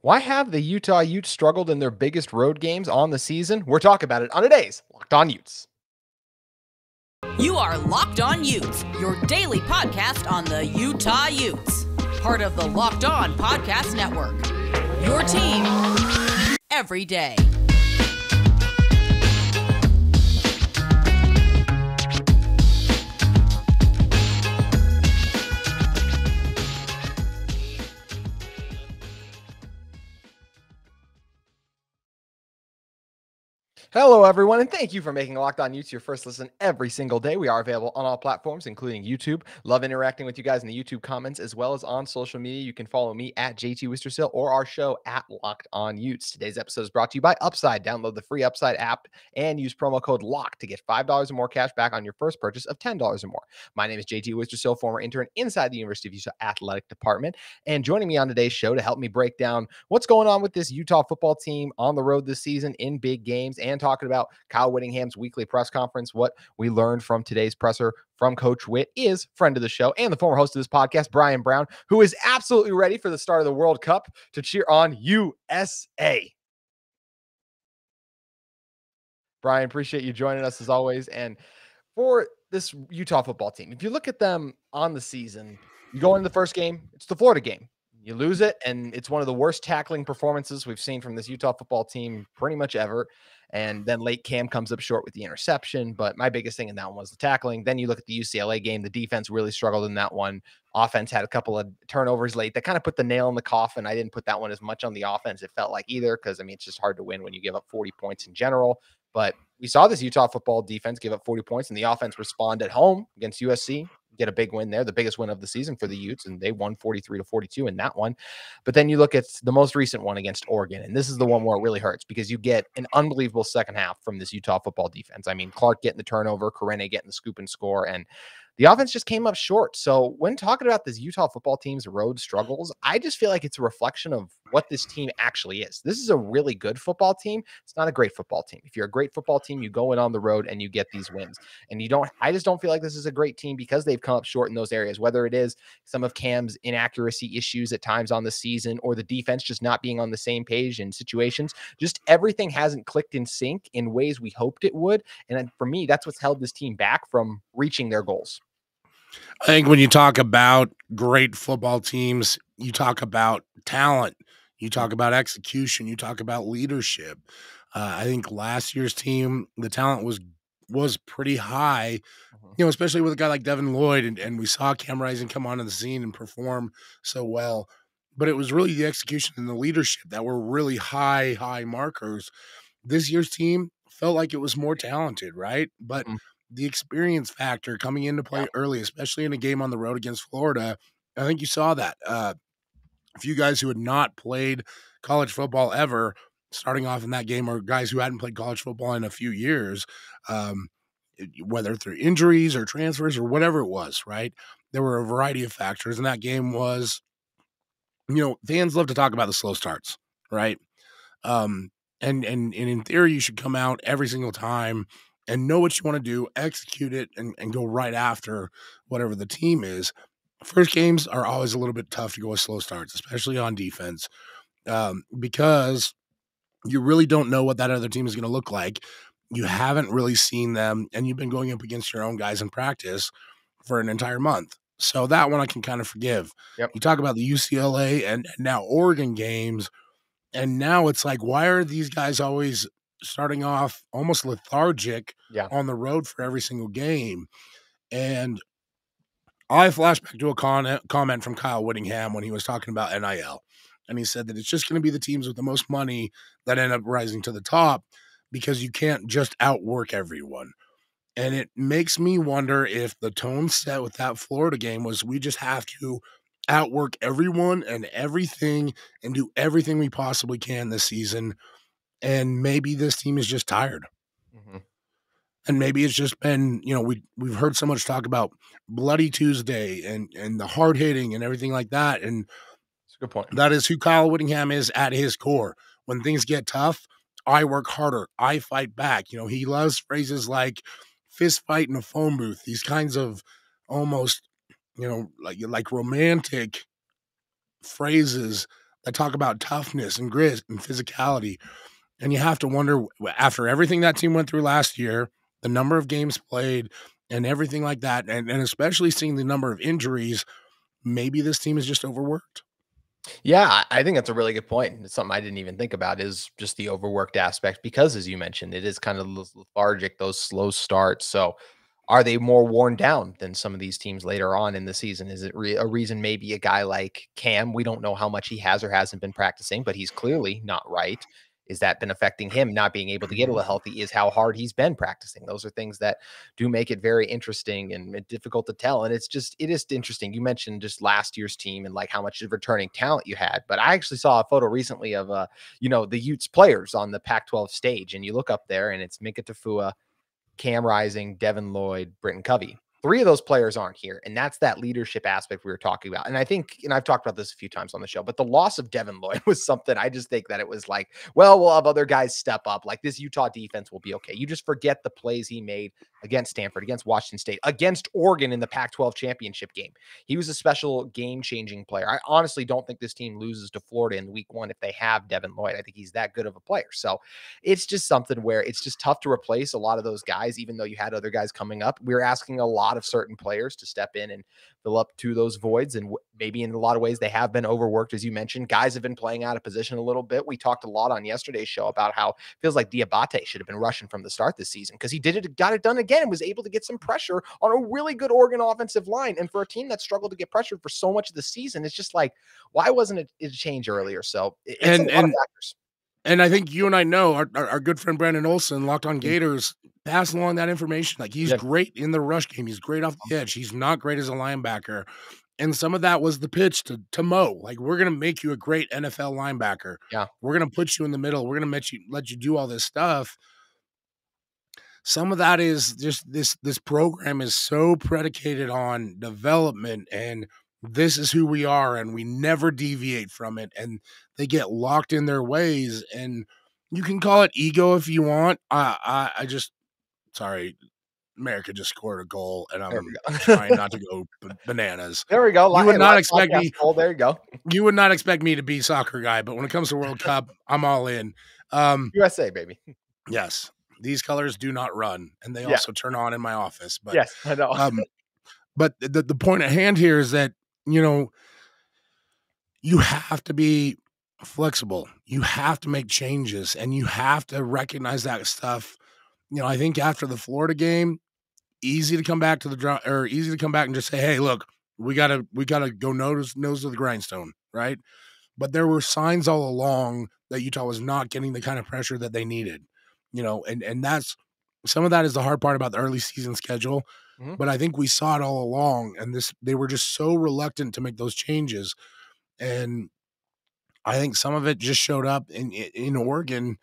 Why have the Utah Utes struggled in their biggest road games on the season? We're talking about it on today's Locked On Utes. You are Locked On Utes, your daily podcast on the Utah Utes. Part of the Locked On Podcast Network. Your team every day. Hello, everyone, and thank you for making Locked On Utes your first listen every single day. We are available on all platforms, including YouTube. Love interacting with you guys in the YouTube comments, as well as on social media. You can follow me at JT Wistrcill or our show at Locked On Utes. Today's episode is brought to you by Upside. Download the free Upside app and use promo code LOCK to get $5 or more cash back on your first purchase of $10 or more. My name is JT Wistrcill, former intern inside the University of Utah Athletic Department. And joining me on today's show to help me break down what's going on with this Utah football team on the road this season in big games and talking about Kyle Whittingham's weekly press conference, what we learned from today's presser from Coach Witt, is friend of the show and the former host of this podcast, Bryan Brown, who is absolutely ready for the start of the World Cup to cheer on USA. Bryan, appreciate you joining us as always. And for this Utah football team, if you look at them on the season, you go into the first game, it's the Florida game. You lose it, and it's one of the worst tackling performances we've seen from this Utah football team pretty much ever. And then late Cam comes up short with the interception. But my biggest thing in that one was the tackling. Then you look at the UCLA game. The defense really struggled in that one. Offense had a couple of turnovers late that kind of put the nail in the coffin. I didn't put that one as much on the offense, it felt like, either, because, I mean, it's just hard to win when you give up 40 points in general. But we saw this Utah football defense give up 40 points, and the offense respond at home against USC. Get a big win there, the biggest win of the season for the Utes, and they won 43-42 in that one. But then you look at the most recent one against Oregon, and this is the one where it really hurts because you get an unbelievable second half from this Utah football defense. I mean, Clark getting the turnover, Karene getting the scoop and score, and the offense just came up short. So when talking about this Utah football team's road struggles, I just feel like it's a reflection of what this team actually is. This is a really good football team. It's not a great football team. If you're a great football team, you go in on the road and you get these wins. And I just don't feel like this is a great team because they've come up short in those areas, whether it is some of Cam's inaccuracy issues at times on the season or the defense just not being on the same page in situations. Just everything hasn't clicked in sync in ways we hoped it would. And for me, that's what's held this team back from reaching their goals. I think when you talk about great football teams, you talk about talent, you talk about execution, you talk about leadership. I think last year's team, the talent was pretty high, especially with a guy like Devin Lloyd, and we saw Cam Rising come onto the scene and perform so well. But it was really the execution and the leadership that were really high markers. This year's team felt like it was more talented, right? But the experience factor coming into play early, especially in a game on the road against Florida, I think you saw that. A few guys who had not played college football ever starting off in that game, or guys who hadn't played college football in a few years, whether through injuries or transfers or whatever it was, right? There were a variety of factors, and that game was, fans love to talk about the slow starts, right? And in theory, you should come out every single time and know what you want to do, execute it, and go right after whatever the team is. First games are always a little bit tough to go with slow starts, especially on defense, because you really don't know what that other team is going to look like. You haven't really seen them, and you've been going up against your own guys in practice for an entire month. So that one I can kind of forgive. Yep. You talk about the UCLA and now Oregon games, and now it's like, why are these guys always starting off almost lethargic on the road for every single game? And I flash back to a comment from Kyle Whittingham when he was talking about NIL. And he said that it's just going to be the teams with the most money that end up rising to the top because you can't just outwork everyone. And it makes me wonder if the tone set with that Florida game was we just have to outwork everyone and everything and do everything we possibly can this season. And maybe this team is just tired. And maybe it's just been, we've heard so much talk about Bloody Tuesday and the hard hitting and everything like that. And that's a good point. That is who Kyle Whittingham is at his core. When things get tough, I work harder. I fight back. He loves phrases like fist fight in a phone booth, these kinds of almost, like romantic phrases that talk about toughness and grit and physicality. And you have to wonder, after everything that team went through last year, the number of games played and everything like that, and especially seeing the number of injuries, maybe this team is just overworked. Yeah, I think that's a really good point. It's something I didn't even think about, is just the overworked aspect, because as you mentioned, it is kind of lethargic, those slow starts. So are they more worn down than some of these teams later on in the season? Is it a reason maybe a guy like Cam, we don't know how much he has or hasn't been practicing, but he's clearly not right. Is that been affecting him not being able to get a little healthy? Is how hard he's been practicing. Those are things that do make it very interesting and difficult to tell. And it is interesting. You mentioned just last year's team and like how much of returning talent you had, but I actually saw a photo recently of the Utes players on the Pac-12 stage, and you look up there and it's Minka Tafua, Cam Rising, Devin Lloyd, Britton Covey. 3 of those players aren't here. And that's that leadership aspect we were talking about. And I think, and I've talked about this a few times on the show, but the loss of Devin Lloyd was something I just think that it was like, well, we'll have other guys step up. Like, this Utah defense will be okay. You just forget the plays he made against Stanford, against Washington State, against Oregon in the Pac-12 championship game. He was a special game-changing player. I honestly don't think this team loses to Florida in week 1 if they have Devin Lloyd. I think he's that good of a player. So it's just something where it's just tough to replace a lot of those guys, even though you had other guys coming up. We're asking a lot of certain players to step in and fill up to those voids. And maybe in a lot of ways they have been overworked. As you mentioned, guys have been playing out of position a little bit. We talked a lot on yesterday's show about how it feels like Diabate should have been rushing from the start this season, because he got it done again and was able to get some pressure on a really good Oregon offensive line. And for a team that struggled to get pressured for so much of the season, it's just like, why wasn't it a change earlier? So it's a lot of factors. And I think you and I know our good friend Brandon Olson, Locked On Gators, passed along that information. Like, he's great in the rush game. He's great off the edge. He's not great as a linebacker. And some of that was the pitch to Mo. Like, we're going to make you a great NFL linebacker. Yeah. We're going to put you in the middle. We're going to let you do all this stuff. Some of that is just this program is so predicated on development, and this is who we are, and we never deviate from it. And they get locked in their ways, and you can call it ego if you want. Sorry, America just scored a goal, and I'm trying not to go bananas. There we go. You would not expect me. Goal. There you go. You would not expect me to be a soccer guy, but when it comes to World Cup, I'm all in. USA, baby. Yes. These colors do not run, and they also turn on in my office. But yes, I know. But the point at hand here is that, you have to be flexible. You have to make changes, and you have to recognize that stuff. I think after the Florida game, easy to come back to easy to come back and just say, hey, look, we gotta go nose to the grindstone, right? But there were signs all along that Utah was not getting the kind of pressure that they needed. And that's some of that is the hard part about the early season schedule. Mm-hmm. But I think we saw it all along, and they were just so reluctant to make those changes. And I think some of it just showed up in Oregon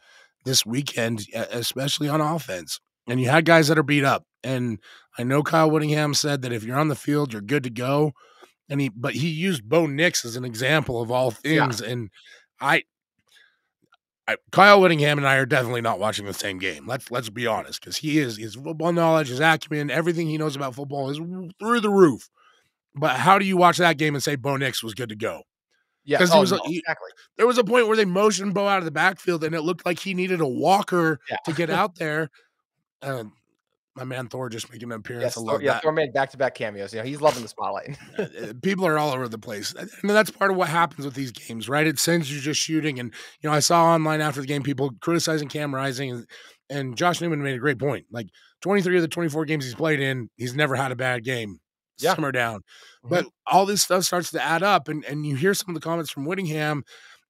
this weekend, especially on offense. And you had guys that are beat up. And I know Kyle Whittingham said that if you're on the field, you're good to go. But he used Bo Nix as an example of all things. Yeah. And Kyle Whittingham and I are definitely not watching the same game. Let's be honest, because his football knowledge, his acumen, everything he knows about football is through the roof. But how do you watch that game and say Bo Nix was good to go? Yeah, because exactly. There was a point where they motioned Bo out of the backfield, and it looked like he needed a walker to get out there. My man Thor just making an appearance. Thor made back-to-back cameos. He's loving the spotlight. People are all over the place. And that's part of what happens with these games, right? It sends you just shooting. And, I saw online after the game people criticizing Cam Rising, and Josh Newman made a great point. Like, 23 of the 24 games he's played in, he's never had a bad game. Simmer down. Mm-hmm. But all this stuff starts to add up, and you hear some of the comments from Whittingham,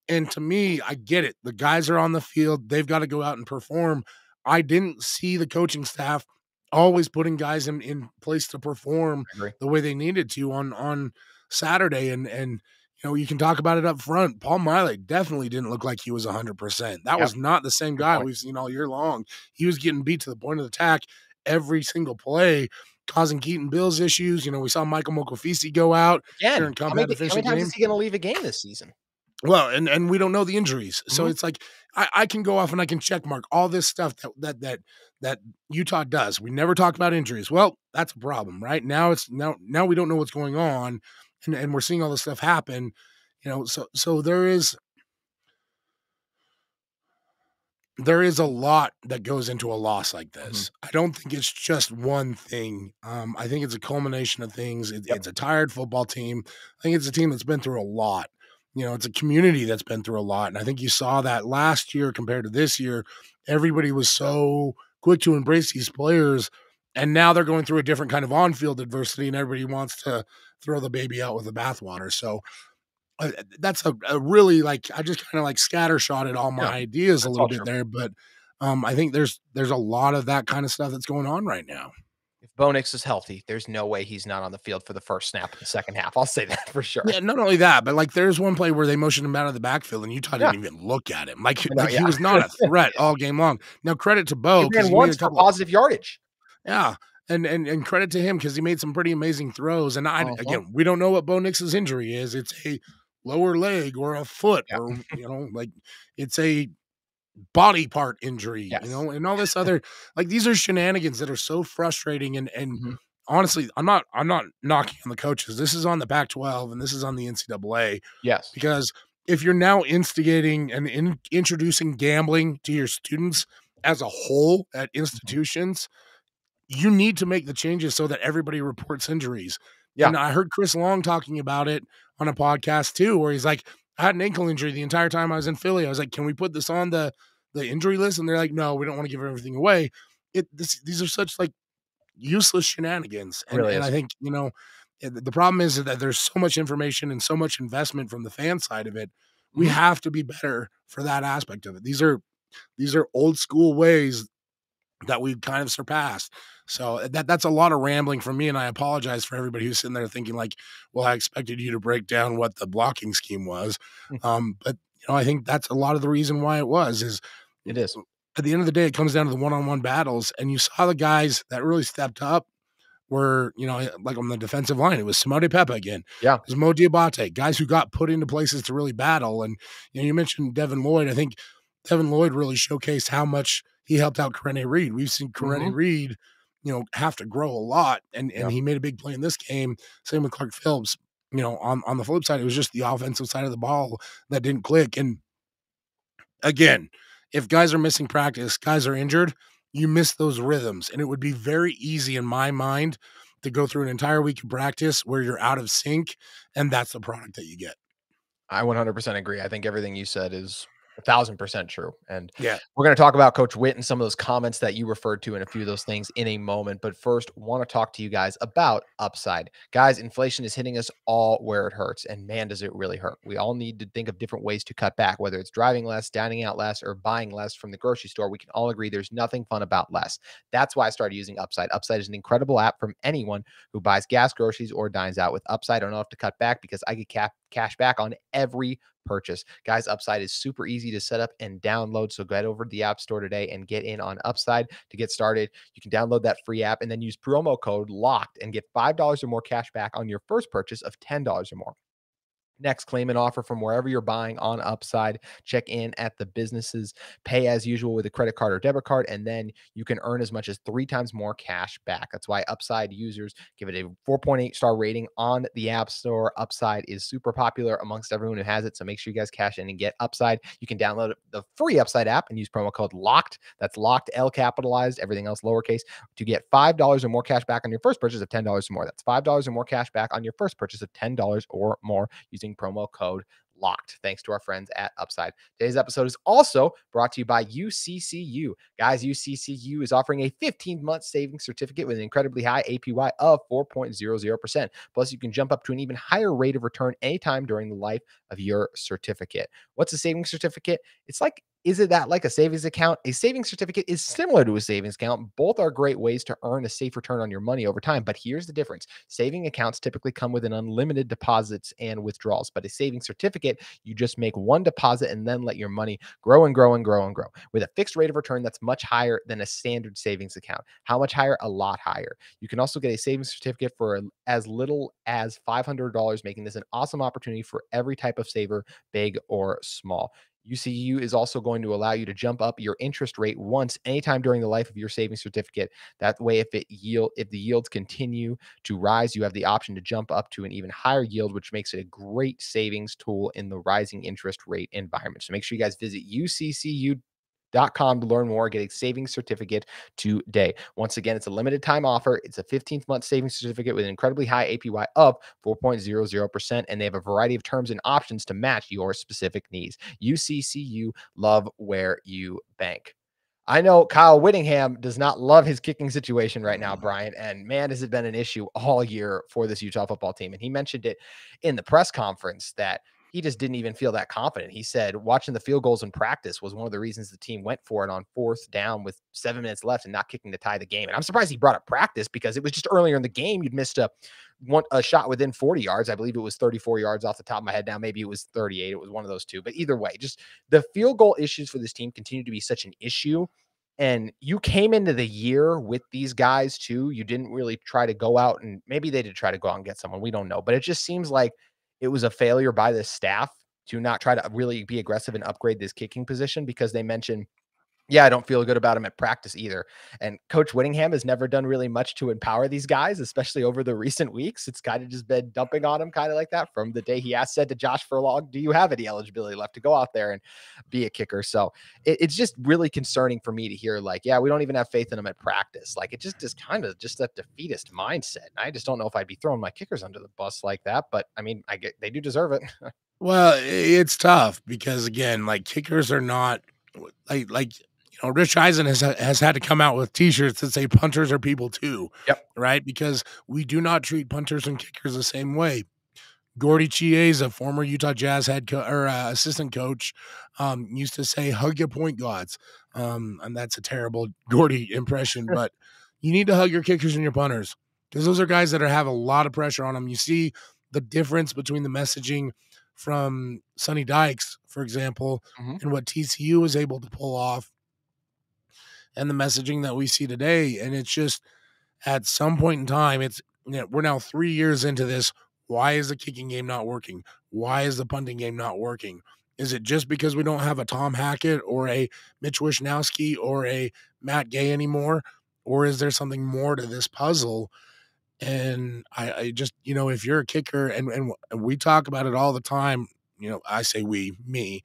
and to me, I get it. The guys are on the field. They've got to go out and perform. I didn't see the coaching staff always putting guys in place to perform the way they needed to on Saturday. And you can talk about it up front. Paul Miley definitely didn't look like he was 100%. That was not the same guy we've seen all year long. He was getting beat to the point of attack every single play, causing Keaton Bills issues. We saw Michael Mokofisi go out. Again, how many times is he going to leave a game this season? Well, and we don't know the injuries. So it's like I can go off and I can check mark all this stuff that Utah does. We never talk about injuries. Well, that's a problem, right? Now we don't know what's going on, and we're seeing all this stuff happen. So there is there is a lot that goes into a loss like Mhm. this. I don't think it's just one thing. I think it's a culmination of things. Yep. It's a tired football team. I think it's a team that's been through a lot. It's a community that's been through a lot. And I think you saw that last year compared to this year. Everybody was so quick to embrace these players. And now they're going through a different kind of on field adversity, and everybody wants to throw the baby out with the bathwater. So that's a really like I just kind of like scattershotted all my Yeah, ideas a that's little all bit true. there, but I think there's a lot of that kind of stuff that's going on right now. If Bo Nix is healthy, there's no way he's not on the field for the first snap of the second half. I'll say that for sure. Yeah, not only that, but like there's one play where they motioned him out of the backfield and Utah Yeah. didn't even look at him. Like No, like he yeah. was not a threat all game long. Now credit to He Bo because ran he made once a for couple. positive yardage. Yeah. And credit to him because he made some pretty amazing throws. And Uh-huh. again, we don't know what Bo Nix's injury is. It's a lower leg or a foot Yeah. or like it's a body part injury, Yes. and all this other like these are shenanigans that are so frustrating and Mhm. honestly, I'm not knocking on the coaches. This is on the Pac-12 and this is on the NCAA Yes. because if you're now instigating and introducing gambling to your students as a whole at Mhm. institutions, you need to make the changes so that everybody reports injuries. Yeah. And I heard Chris Long talking about it on a podcast too, where he's like, I had an ankle injury the entire time I was in Philly. I was like, can we put this on the injury list? And they're like, no, we don't want to give everything away. These are such like useless shenanigans. It And really and I is. think, the problem is that there's so much information and so much investment from the fan side of it. We Mhm. have to be better for that aspect of it. These are old school ways that we've kind of surpassed. So that's a lot of rambling from me, and I apologize for everybody who's sitting there thinking like, "Well, I expected you to break down what the blocking scheme was," Mm. but I think that's a lot of the reason why it was. Is It is. at the end of the day, it comes down to the one-on-one battles, and you saw the guys that really stepped up were, like on the defensive line, it was Simone Pepe again. Yeah. It was Mo Diabate, guys who got put into places to really battle. And you mentioned Devin Lloyd. I think Devin Lloyd really showcased how much he helped out Corene Reed. We've seen Corene Mhm. Reed, have to grow a lot, and Yeah. he made a big play in this game. Same with Clark Phillips. On the flip side, it was just the offensive side of the ball that didn't click. And again, if guys are missing practice, guys are injured, you miss those rhythms. And it would be very easy in my mind to go through an entire week of practice where you're out of sync, and that's the product that you get. I 100% agree. I think everything you said is 1,000% true. And Yeah. we're going to talk about Coach Witt and some of those comments that you referred to and a few of those things in a moment. But first, want to talk to you guys about upside. Guys, inflation is hitting us all where it hurts. And man, does it really hurt. We all need to think of different ways to cut back, whether it's driving less, dining out less, or buying less from the grocery store. We can all agree there's nothing fun about less. That's why I started using Upside. Upside is an incredible app from anyone who buys gas, groceries, or dines out. With Upside, I don't have to cut back because I get cash back on every purchase. Guys, Upside is super easy to set up and download. So get over to the App Store today and get in on Upside to get started. You can download that free app and then use promo code LOCKED and get $5 or more cash back on your first purchase of $10 or more. Next, claim an offer from wherever you're buying on Upside. Check in at the businesses, pay as usual with a credit card or debit card, and then you can earn as much as 3 times more cash back. That's why Upside users give it a 4.8 star rating on the App Store. Upside is super popular amongst everyone who has it, so make sure you guys cash in and get Upside. You can download the free Upside app and use promo code LOCKED. That's locked, L capitalized, everything else lowercase, to get $5 or more cash back on your first purchase of $10 or more. That's $5 or more cash back on your first purchase of $10 or more using promo code LOCKED. Thanks to our friends at Upside. Today's episode is also brought to you by UCCU. Guys, UCCU is offering a 15-month savings certificate with an incredibly high APY of 4.00%. Plus, you can jump up to an even higher rate of return anytime during the life of your certificate. What's a savings certificate? It's like, is it that like a savings account? A savings certificate is similar to a savings account. Both are great ways to earn a safe return on your money over time. But here's the difference. Saving accounts typically come with an unlimited deposits and withdrawals. But a savings certificate, you just make one deposit and then let your money grow and grow and grow and grow with a fixed rate of return that's much higher than a standard savings account. How much higher? A lot higher. You can also get a savings certificate for as little as $500, making this an awesome opportunity for every type of saver, big or small. UCU is also going to allow you to jump up your interest rate once anytime during the life of your savings certificate. That way, if the yields continue to rise, you have the option to jump up to an even higher yield, which makes it a great savings tool in the rising interest rate environment. So make sure you guys visit UCCU BetOnline.com to learn more. Get a savings certificate today. Once again, it's a limited time offer. It's a 15th month savings certificate with an incredibly high APY of 4.00%, and they have a variety of terms and options to match your specific needs. UCCU, love where you bank. I know Kyle Whittingham does not love his kicking situation right now, Brian, and man, has it been an issue all year for this Utah football team. And he mentioned it in the press conference that he just didn't even feel that confident. He said watching the field goals in practice was one of the reasons the team went for it on 4th down with 7 minutes left and not kicking to tie the game. And I'm surprised he brought up practice because it was just earlier in the game. You'd missed a shot within 40 yards. I believe it was 34 yards off the top of my head. Now, maybe it was 38. It was one of those two. But either way, just the field goal issues for this team continue to be such an issue. And you came into the year with these guys too. You didn't really try to go out, and maybe they did try to go out and get someone. We don't know. But it just seems like it was a failure by the staff to not try to really be aggressive and upgrade this kicking position, because they mentioned, yeah, I don't feel good about him at practice either. And Coach Whittingham has never done really much to empower these guys, especially over the recent weeks. It's kind of just been dumping on him kind of like that from the day he said to Josh Furlong, do you have any eligibility left to go out there and be a kicker? So it's just really concerning for me to hear like, yeah, we don't even have faith in him at practice. Like it just is kind of just that defeatist mindset. I just don't know if I'd be throwing my kickers under the bus like that, but I mean, I get, they do deserve it. Well, it's tough because again, like kickers are not like Rich Eisen has had to come out with T-shirts that say punters are people too. Yep. Right, because we do not treat punters and kickers the same way. Gordy Chiesa, former Utah Jazz assistant coach, used to say, hug your point guards. And that's a terrible Gordy impression, but you need to hug your kickers and your punters because those are guys that have a lot of pressure on them. You see the difference between the messaging from Sonny Dykes, for example, and what TCU was able to pull off and the messaging that we see today. And it's just at some point in time, we're now 3 years into this. Why is the kicking game not working? Why is the punting game not working? Is it just because we don't have a Tom Hackett or a Mitch Wishnowsky or a Matt Gay anymore? Or is there something more to this puzzle? And I just, if you're a kicker, and we talk about it all the time, I say me,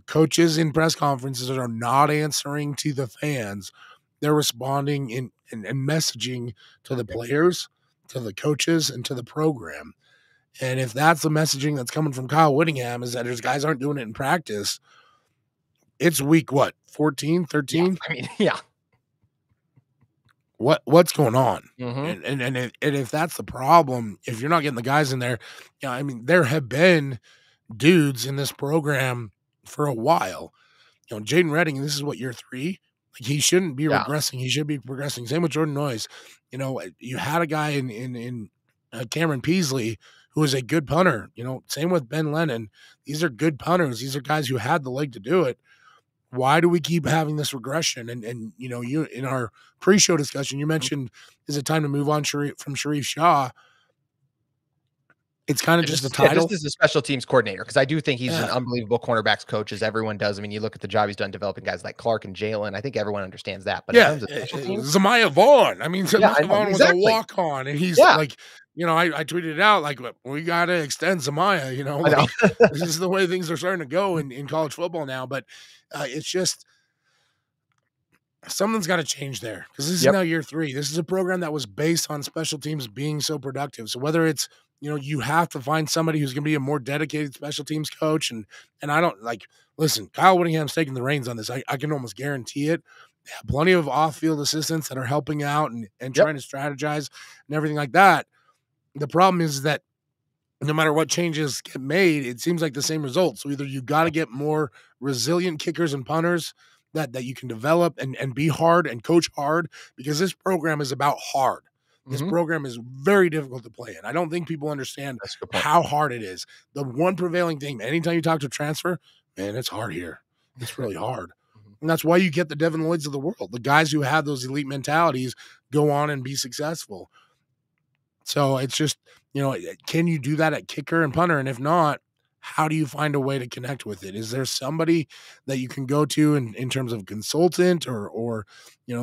coaches in press conferences are not answering to the fans. They're responding and messaging to the players, to the coaches, and to the program. And if that's the messaging that's coming from Kyle Whittingham, is that his guys aren't doing it in practice, it's week, 14, 13? Yeah, I mean, yeah. What's going on? And if that's the problem, if you're not getting the guys in there, there have been dudes in this program for a while. Jaden Redding, this is what, year 3? Like he shouldn't be regressing. He should be progressing. Same with Jordan Noyes. You had a guy in Cameron Peasley who was a good punter. Same with Ben Lennon. These are good punters. These are guys who had the leg to do it. Why do we keep having this regression? And you in our pre-show discussion, you mentioned, is it time to move on from Sharif Shah? It's kind of just a title. Just as a special teams coordinator, because I do think he's an unbelievable cornerbacks coach, as everyone does. I mean, you look at the job he's done developing guys like Clark and Jalen. I think everyone understands that. But in terms of special teams, Zamaya Vaughn. I mean, Zamaya Vaughn was a walk-on, and he's like, I tweeted it out like, we got to extend Zamaya. This is the way things are starting to go in college football now. But it's just something's got to change there, because this is now year 3. This is a program that was based on special teams being so productive. So whether it's you have to find somebody who's going to be a more dedicated special teams coach. And I don't listen, Kyle Whittingham's taking the reins on this. I can almost guarantee it. They have plenty of off-field assistants that are helping out and trying to strategize and everything like that. The problem is that no matter what changes get made, it seems like the same result. So either you got to get more resilient kickers and punters that you can develop and be hard and coach hard, because this program is about hard. This program is very difficult to play in. I don't think people understand how hard it is. The one prevailing thing, anytime you talk to transfer, man, it's hard here. It's really hard. And that's why you get the Devin Lloyds of the world. The guys who have those elite mentalities go on and be successful. So it's just, can you do that at kicker and punter? And if not, how do you find a way to connect with it? Is there somebody that you can go to in terms of consultant or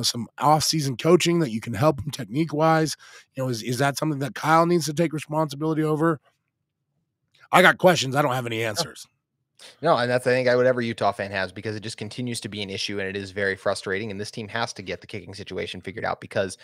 some off-season coaching that you can help them technique-wise? Is that something that Kyle needs to take responsibility over? I got questions. I don't have any answers. No, and that's, I think, whatever Utah fan has, because it just continues to be an issue and it is very frustrating. And this team has to get the kicking situation figured out, because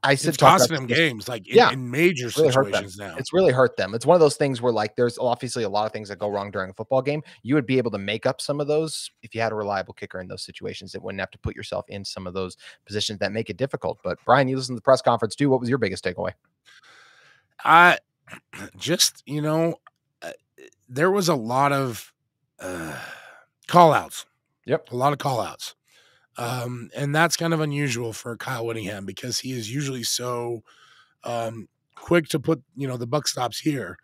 I It's said, talked about costing them this. games, like, Yeah, in major it's really hurt them. situations now. It's really hurt them. It's one of those things where, like, there's obviously a lot of things that go wrong during a football game. You would be able to make up some of those if you had a reliable kicker in those situations. It wouldn't have to put yourself in some of those positions that make it difficult. But Bryan, you listened to the press conference too. What was your biggest takeaway? I just, there was a lot of call outs. Yep. A lot of call outs. And that's kind of unusual for Kyle Whittingham, because he is usually so quick to put, the buck stops here.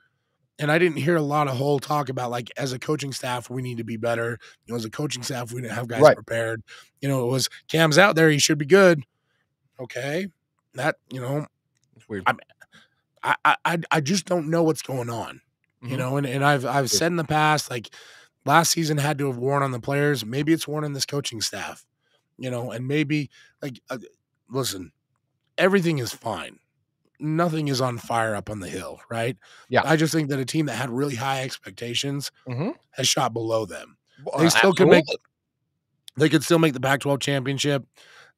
And I didn't hear a lot of whole talk about, like, as a coaching staff, we need to be better. As a coaching staff, we didn't have guys prepared. It was Cam's out there, he should be good. Okay. That, It's weird. I just don't know what's going on. And I've said in the past, like, last season had to have worn on the players. Maybe it's worn on this coaching staff, and maybe, like, listen, everything is fine. Nothing is on fire up on the hill, right? Yeah. I just think that a team that had really high expectations has shot below them. Well, They still could they could still make the Pac-12 championship.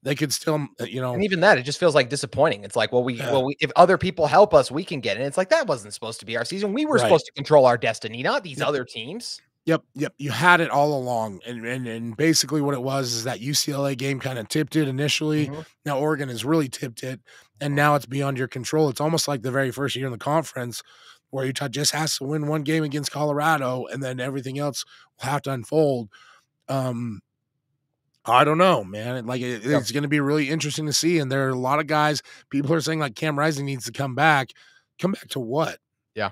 They could still, and even that, it just feels like disappointing. It's like, well, if other people help us, we can get it. It's like, that wasn't supposed to be our season. We were supposed to control our destiny, not these other teams. Yep. You had it all along. And basically what it was is that UCLA game kind of tipped it initially. Now Oregon has really tipped it, and now it's beyond your control. It's almost like the very first year in the conference where Utah just has to win one game against Colorado, and then everything else will have to unfold. I don't know, man. It's going to be really interesting to see. And there are a lot of guys, people are saying, like, Cam Rising needs to come back. Come back to what? Yeah.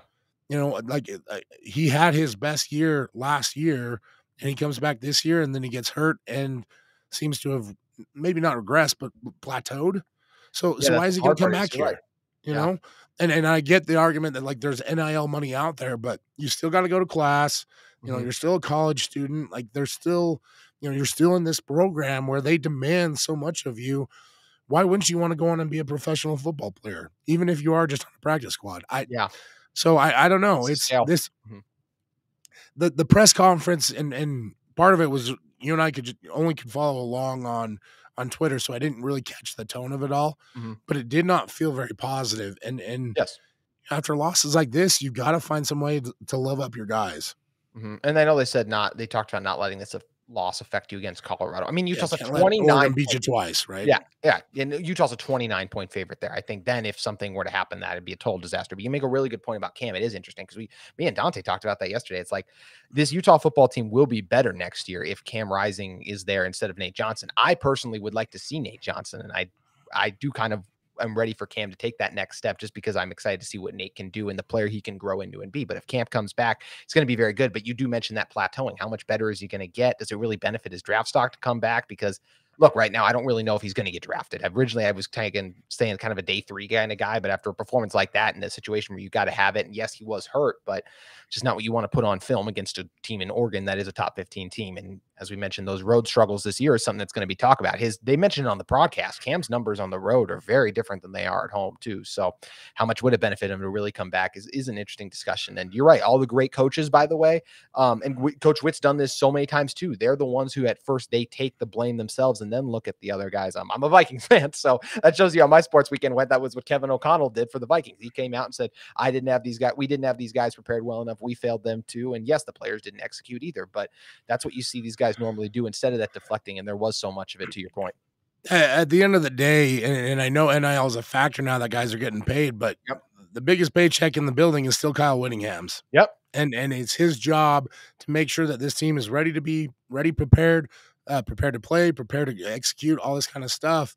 He had his best year last year, and he comes back this year, and then he gets hurt and seems to have maybe not regressed, but plateaued. So why is he going to come back here? You know? And I get the argument that, like, there's NIL money out there, but you still got to go to class. You're still a college student. Like, there's still, you're still in this program where they demand so much of you. Why wouldn't you want to go on and be a professional football player, even if you are just on a practice squad? So I don't know. It's this the press conference, and part of it was you and I could follow along on Twitter, so I didn't really catch the tone of it all. But it did not feel very positive. And yes, after losses like this, you got to find some way to love up your guys. And I know they talked about not letting this loss affect you against Colorado. I mean, Utah's a 29 beat you twice, right? Yeah. And Utah's a 29-point favorite there. I think then if something were to happen, that'd be a total disaster. But you make a really good point about Cam. It is interesting because me and Dante talked about that yesterday. It's like, this Utah football team will be better next year if Cam Rising is there instead of Nate Johnson. I personally would like to see Nate Johnson, and I do kind of, I'm ready for Cam to take that next step, just because I'm excited to see what Nate can do and the player he can grow into and be. But if Cam comes back, it's going to be very good. But you do mention that plateauing. How much better is he going to get? Does it really benefit his draft stock to come back? Because look, right now, I don't really know if he's going to get drafted. Originally, I was staying kind of a day 3 kind of guy, but after a performance like that in a situation where you got to have it, and yes, he was hurt, but just not what you want to put on film against a team in Oregon that is a top 15 team. And as we mentioned, those road struggles this year is something that's going to be talked about. They mentioned it on the broadcast, Cam's numbers on the road are very different than they are at home too. So how much would it benefit him to really come back is an interesting discussion. And you're right. All the great coaches, by the way, Coach Witt's done this so many times too. They're the ones who at first they take the blame themselves and then look at the other guys. I'm a Vikings fan, so that shows you how my sports weekend went. That was what Kevin O'Connell did for the Vikings. He came out and said, we didn't have these guys prepared well enough. We failed them too. And yes, the players didn't execute either, but that's what you see these guys normally do instead of that deflecting. And there was so much of it, to your point. At the end of the day, and I know NIL is a factor now that guys are getting paid, but the biggest paycheck in the building is still Kyle Whittingham's. Yep. And it's his job to make sure that this team is ready to be prepared to play, prepared to execute, all this kind of stuff.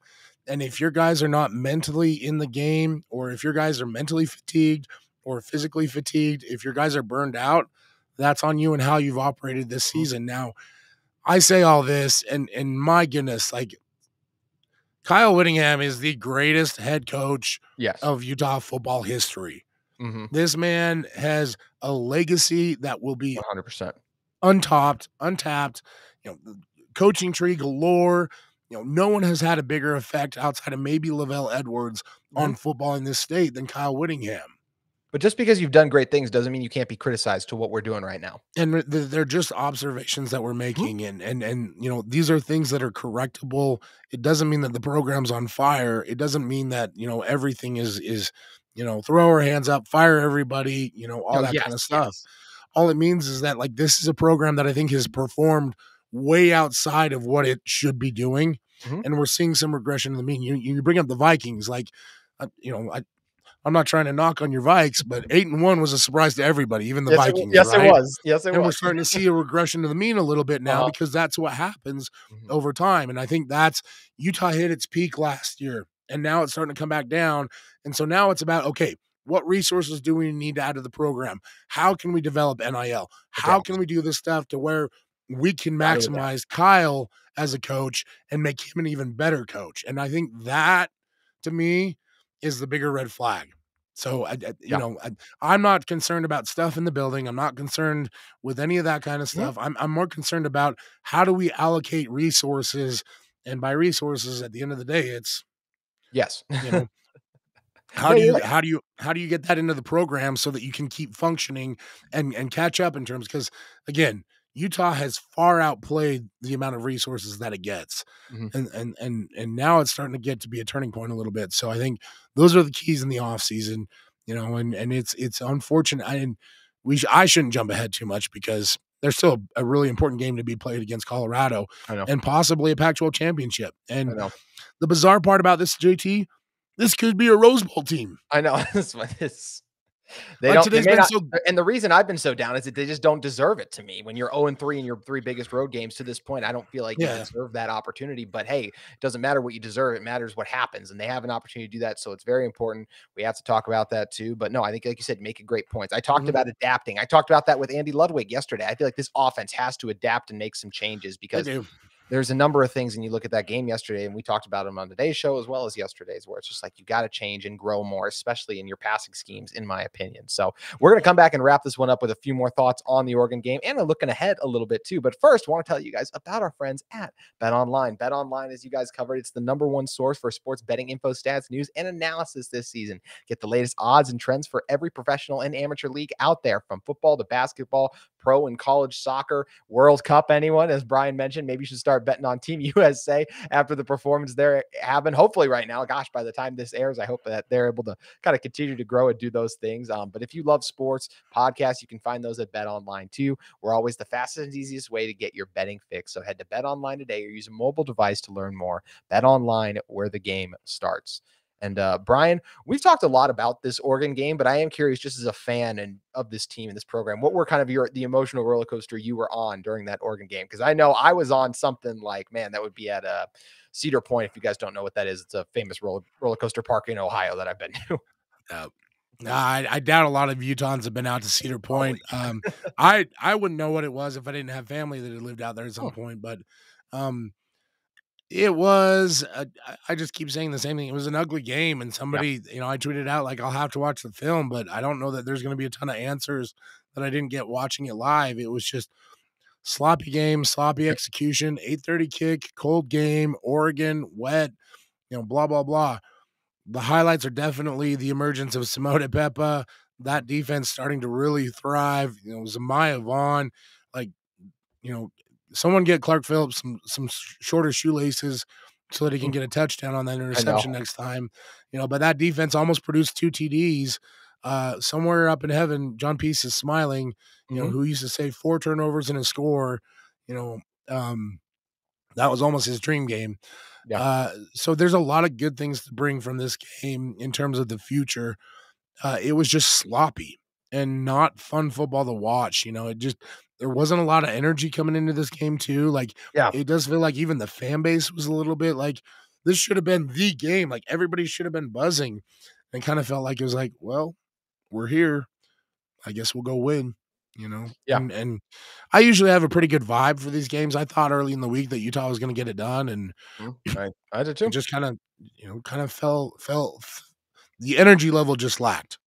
And if your guys are not mentally in the game, or if your guys are mentally fatigued or physically fatigued, if your guys are burned out, that's on you and how you've operated this season. Now, I say all this, and my goodness, like, Kyle Whittingham is the greatest head coach of Utah football history. This man has a legacy that will be 100% untapped, coaching tree galore. No one has had a bigger effect outside of maybe Lavelle Edwards on football in this state than Kyle Whittingham. But just because you've done great things doesn't mean you can't be criticized to what we're doing right now. And they're just observations that we're making, and you know, these are things that are correctable. It doesn't mean that the program's on fire. It doesn't mean that, you know, everything is, you know, throw our hands up, fire everybody, you know, all Oh, that kind of yes, stuff. yes. All it means is that, like, this is a program that I think has performed way outside of what it should be doing, Mhm. and we're seeing some regression to the mean. You bring up the Vikings, like, you know, I'm not trying to knock on your Vikes, but 8-1 was a surprise to everybody, even the Vikings, Yes, it right? was. Yes, it And we're was. starting to see a regression to the mean a little bit now, Uh-huh. because that's what happens Mhm. over time. And I think that's Utah hit its peak last year, and now it's starting to come back down. And so now it's about, okay, what resources do we need to add to the program? How can we develop NIL? How can Adapt. we do this stuff to where we can Gotta adapt. maximize Kyle as a coach and make him an even better coach? And I think that, to me, is the bigger red flag. So you Yeah. know, I'm not concerned about stuff in the building. I'm not concerned with any of that kind of Mhm. stuff. I'm more concerned about how do we allocate resources, and by resources, at the end of the day, it's, Yes. you know, No, you're right. how do you get that into the program so that you can keep functioning and catch up in terms, because again, Utah has far outplayed the amount of resources that it gets. Mhm. And now it's starting to get to be a turning point a little bit. So I think those are the keys in the off season, you know, and it's unfortunate. I shouldn't jump ahead too much, because there's still a really important game to be played against Colorado, I know. and possibly a Pac-12 championship. I And know. the bizarre part about this, JT, this could be a Rose Bowl team. I know. This one is they Today's may been not, so and the reason I've been so down is that they just don't deserve it to me. When you're 0-3 in your 3 biggest road games to this point, I don't feel like you yeah. deserve that opportunity, but hey, it doesn't matter what you deserve, it matters what happens, and they have an opportunity to do that, so it's very important. We have to talk about that too, but no, I think like you said, making great points. I talked Mhm. about adapting. I talked about that with Andy Ludwig yesterday. I feel like this offense has to adapt and make some changes They because do. there's a number of things, and you look at that game yesterday, and we talked about them on today's show as well as yesterday's, where it's just like you got to change and grow more, especially in your passing schemes, in my opinion. So we're going to come back and wrap this one up with a few more thoughts on the Oregon game and looking ahead a little bit too. But first, I want to tell you guys about our friends at BetOnline. BetOnline, as you guys covered, it's the #1 source for sports betting info, stats, news, and analysis this season. Get the latest odds and trends for every professional and amateur league out there, from football to basketball, pro and college soccer, World Cup. Anyone, as Brian mentioned, maybe you should start betting on Team USA after the performance they're having. Hopefully, right now, gosh, by the time this airs, I hope that they're able to kind of continue to grow and do those things. But if you love sports podcasts, you can find those at Bet Online too. We're always the fastest and easiest way to get your betting fix. So head to Bet Online today or use a mobile device to learn more. Bet Online, where the game starts. And Brian, we've talked a lot about this Oregon game, but I am curious, just as a fan and of this team and this program, what were kind of the emotional roller coaster you were on during that Oregon game? Because I know I was on something like, man, that would be at Cedar Point. If you guys don't know what that is, it's a famous roller coaster park in Ohio that I've been to. Uh, I doubt a lot of Utahns have been out to Cedar Probably. Point. I wouldn't know what it was if I didn't have family that had lived out there at some Oh, point, but um, it was. I just keep saying the same thing. It was an ugly game, and yeah. somebody, you know, I tweeted out like, I'll have to watch the film, but I don't know that there's going to be a ton of answers that I didn't get watching it live. It was just sloppy game, sloppy execution, 8:30 kick, cold game, Oregon, wet, you know, blah blah blah. The highlights are definitely the emergence of Simone Peppa, that defense starting to really thrive. You know, Zamaya Vaughn, like, you know, someone get Clark Phillips some shorter shoelaces so that he can get a touchdown on that I know. interception next time. You know, but that defense almost produced 2 TDs. Somewhere up in heaven, John Peace is smiling, you know, Mhm. who used to say 4 turnovers and a score, you know, that was almost his dream game. Yeah. So there's a lot of good things to bring from this game in terms of the future. It was just sloppy and not fun football to watch. You know, there wasn't a lot of energy coming into this game too. Like, Yeah. it does feel like even the fan base was a little bit like, this should have been the game. Like, everybody should have been buzzing, and kind of felt like it was like, well, we're here. I guess we'll go win. You know, Yeah. and I usually have a pretty good vibe for these games. I thought early in the week that Utah was going to get it done, and I did it too. just kind of, you know, kind of the energy level just lacked.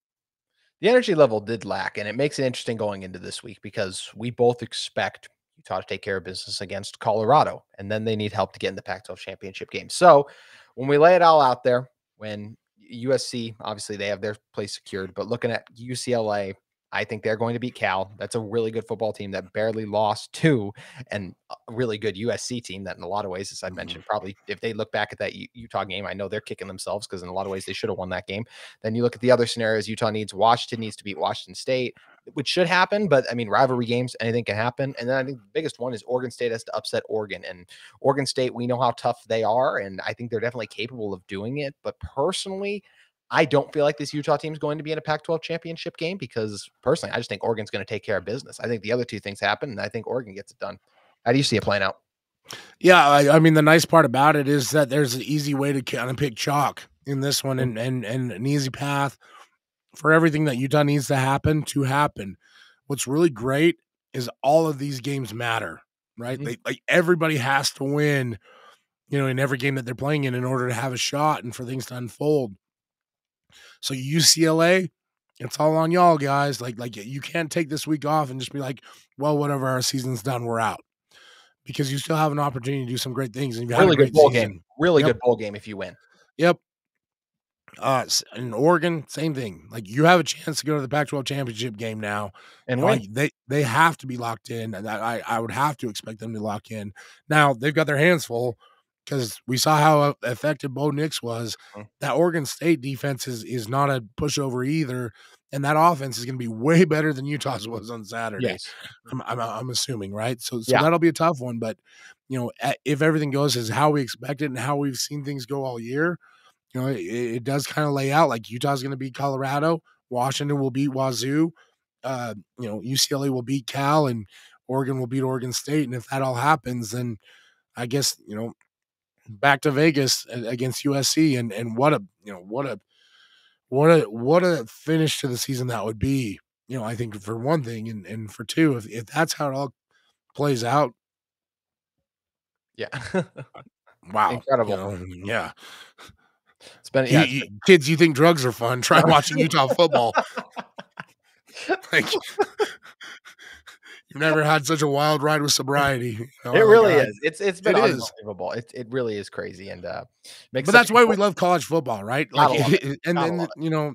The energy level did lack, and it makes it interesting going into this week because we both expect Utah to take care of business against Colorado, and then they need help to get in the Pac-12 championship game. So when we lay it all out there, when USC, obviously they have their place secured, but looking at UCLA, I think they're going to beat Cal. That's a really good football team that barely lost to a really good USC team that in a lot of ways, as I mentioned, probably if they look back at that Utah game, I know they're kicking themselves because in a lot of ways they should have won that game. Then you look at the other scenarios, Washington needs to beat Washington State, which should happen, but I mean, rivalry games, anything can happen. And then I think the biggest one is Oregon State has to upset Oregon, and Oregon State, we know how tough they are, and I think they're definitely capable of doing it. But personally, I don't feel like this Utah team is going to be in a Pac-12 championship game because personally, I just think Oregon's going to take care of business. I think the other two things happen, and I think Oregon gets it done. How do you see it playing out? Yeah, I mean, the nice part about it is that there's an easy way to kind of pick chalk in this one, and an easy path for everything that Utah needs to happen. What's really great is all of these games matter, right? Like everybody has to win, in every game that they're playing in order to have a shot and for things to unfold. So UCLA, it's all on y'all, guys. Like you can't take this week off and just be like, well, whatever, our season's done, we're out. Because you still have an opportunity to do some great things. And you've had a great bowl season. Game. Really good bowl game if you win. Yep. In Oregon, same thing. Like you have a chance to go to the Pac-12 championship game now, and win. They have to be locked in, and I would have to expect them to lock in. Now they've got their hands full because we saw how effective Bo Nix was. That Oregon State defense is not a pushover either, and that offense is going to be way better than Utah's was on Saturday. Yes. I'm assuming, right? So that'll be a tough one, but if everything goes as how we expected and how we've seen things go all year. It does kind of lay out like Utah's going to beat Colorado, Washington will beat Wazoo, UCLA will beat Cal, and Oregon will beat Oregon State. And if that all happens, then I guess back to Vegas against USC, and what a finish to the season that would be. I think for one thing, and for two, if that's how it all plays out, yeah, wow, incredible, yeah. It's been kids, you think drugs are fun? Try watching Utah football. Like you've never had such a wild ride with sobriety. It really is. It's been unbelievable. It really is crazy, and but that's why we love college football, right? Like, and then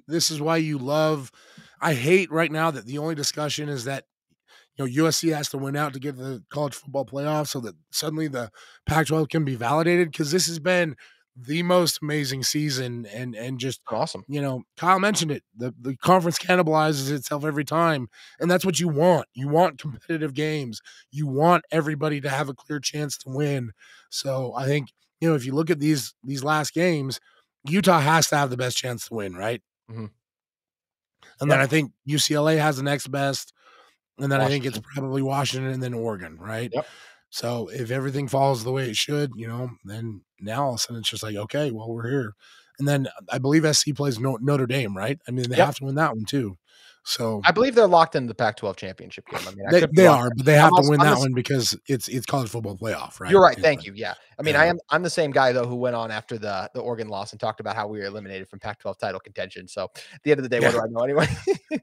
this is why you love. I hate right now that the only discussion is that USC has to win out to get to the college football playoff, so that suddenly the Pac-12 can be validated, because this has been the most amazing season and just awesome. Kyle mentioned it. The conference cannibalizes itself every time, and that's what you want. You want competitive games. You want everybody to have a clear chance to win. So I think if you look at these last games, Utah has to have the best chance to win, right? Mm-hmm. And then I think UCLA has the next best, and then I think it's probably Washington and then Oregon, right? Yep. So if everything falls the way it should, then now all of a sudden it's just like, okay, well, we're here. And then I believe SC plays Notre Dame, right? I mean, they have to win that one too. So I believe they're locked into the Pac-12 championship game. I mean, they are, but they have to win that one because it's college football playoff, right? You're right. Thank you. Yeah. I mean, I'm the same guy though who went on after the Oregon loss and talked about how we were eliminated from Pac-12 title contention. So at the end of the day, what do I know anyway?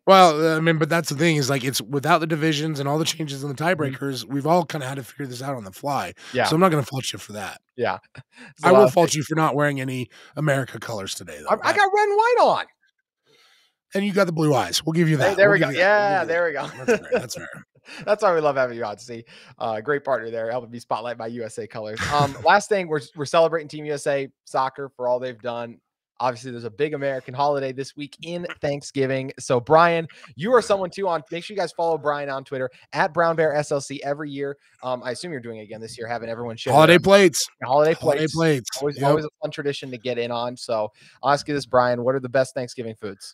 Well, I mean, but that's the thing is like it's without the divisions and all the changes in the tiebreakers, we've all kind of had to figure this out on the fly. Yeah. So I'm not going to fault you for that. Yeah. I will fault you for not wearing any America colors today, though. I got red and white on. And you got the blue eyes. We'll give you that. Hey, there we go. Yeah, there we go. That's fair. That's why we love having you on. See, great partner there, helping me spotlight my USA colors. Last thing, we're celebrating Team USA soccer for all they've done. Obviously, there's a big American holiday this week in Thanksgiving. So, Bryan, you are someone too make sure you guys follow Bryan on Twitter at BrownBearSLC every year. I assume you're doing it again this year, having everyone share holiday plates. Holiday plates. Always a fun tradition to get in on. So, I'll ask you this, Bryan: what are the best Thanksgiving foods?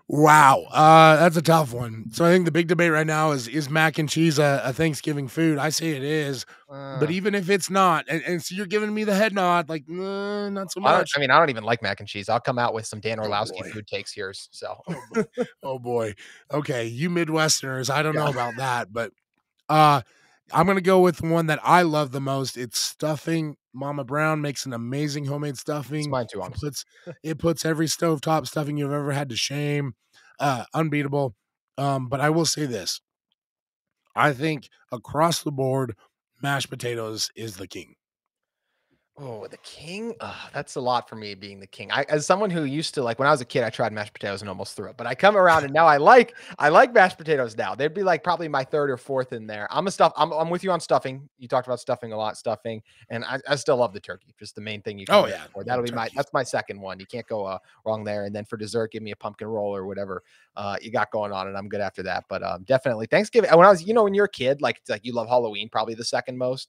Wow, that's a tough one. So I think the big debate right now is mac and cheese a Thanksgiving food? I say it is, but even if it's not, and so you're giving me the head nod, like not so much. I don't even like mac and cheese. I'll come out with some Dan Orlowski food takes here. So, oh boy, okay, you Midwesterners, I don't know about that, but I'm gonna go with one that I love the most. It's stuffing. Mama Brown makes an amazing homemade stuffing. It's mine too, honestly. It puts every stovetop stuffing you've ever had to shame. Unbeatable. But I will say this. I think across the board, mashed potatoes is the king. Oh, the king? That's a lot for me being the king. As someone who used to like when I was a kid, I tried mashed potatoes and almost threw up. But I come around and now I like mashed potatoes now. They'd be like probably my third or fourth in there. I'm with you on stuffing. You talked about stuffing a lot, stuffing, and I still love the turkey. Just the main thing you come Oh in yeah, for. yeah, That's my second one. You can't go wrong there. And then for dessert, give me a pumpkin roll or whatever you got going on, and I'm good after that. But definitely Thanksgiving. When I was, when you're a kid, like it's like you love Halloween, probably the second most.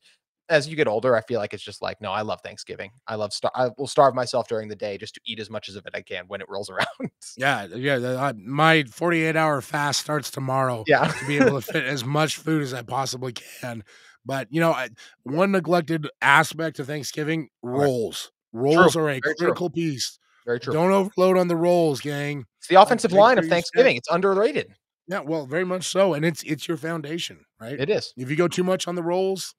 As you get older, I feel like it's just like, no, I love Thanksgiving. I will starve myself during the day just to eat as much of it I can when it rolls around. yeah. My 48-hour fast starts tomorrow Yeah. to be able to fit as much food as I possibly can. But one neglected aspect of Thanksgiving: Okay. rolls. True. Rolls are a Very true. critical piece. Very true. Don't overload on the rolls, gang. It's the Like offensive line Victor, of you said. Thanksgiving. It's underrated. Yeah, well, very much so, and it's your foundation, right? It is. If you go too much on the rolls,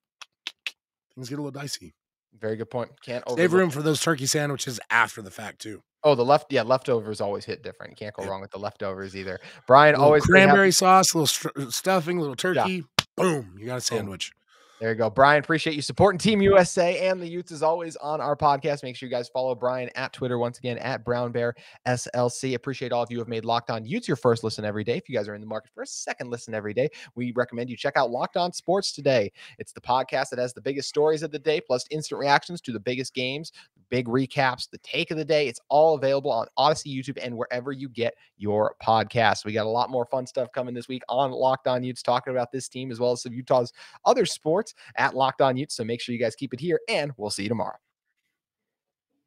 things get a little dicey. Very good point. Can't Save overlook room it. for those turkey sandwiches after the fact too. Oh, leftovers always hit different. You can't go Yep. wrong with the leftovers either. Brian, A little always great having. cranberry sauce, a little stuffing, a little Yeah. turkey. Boom, you got a Boom. sandwich. There you go. Brian, appreciate you supporting Team USA and the Utes as always on our podcast. Make sure you guys follow Brian at Twitter once again at BrownBearSLC. Appreciate all of you who have made Locked On Utes your first listen every day. If you guys are in the market for a second listen every day, we recommend you check out Locked On Sports Today. It's the podcast that has the biggest stories of the day, plus instant reactions to the biggest games, big recaps, the take of the day. It's all available on Odyssey, YouTube, and wherever you get your podcasts. We got a lot more fun stuff coming this week on Locked On Utes, talking about this team as well as some Utah's other sports at Locked On Utes. So make sure you guys keep it here, and we'll see you tomorrow.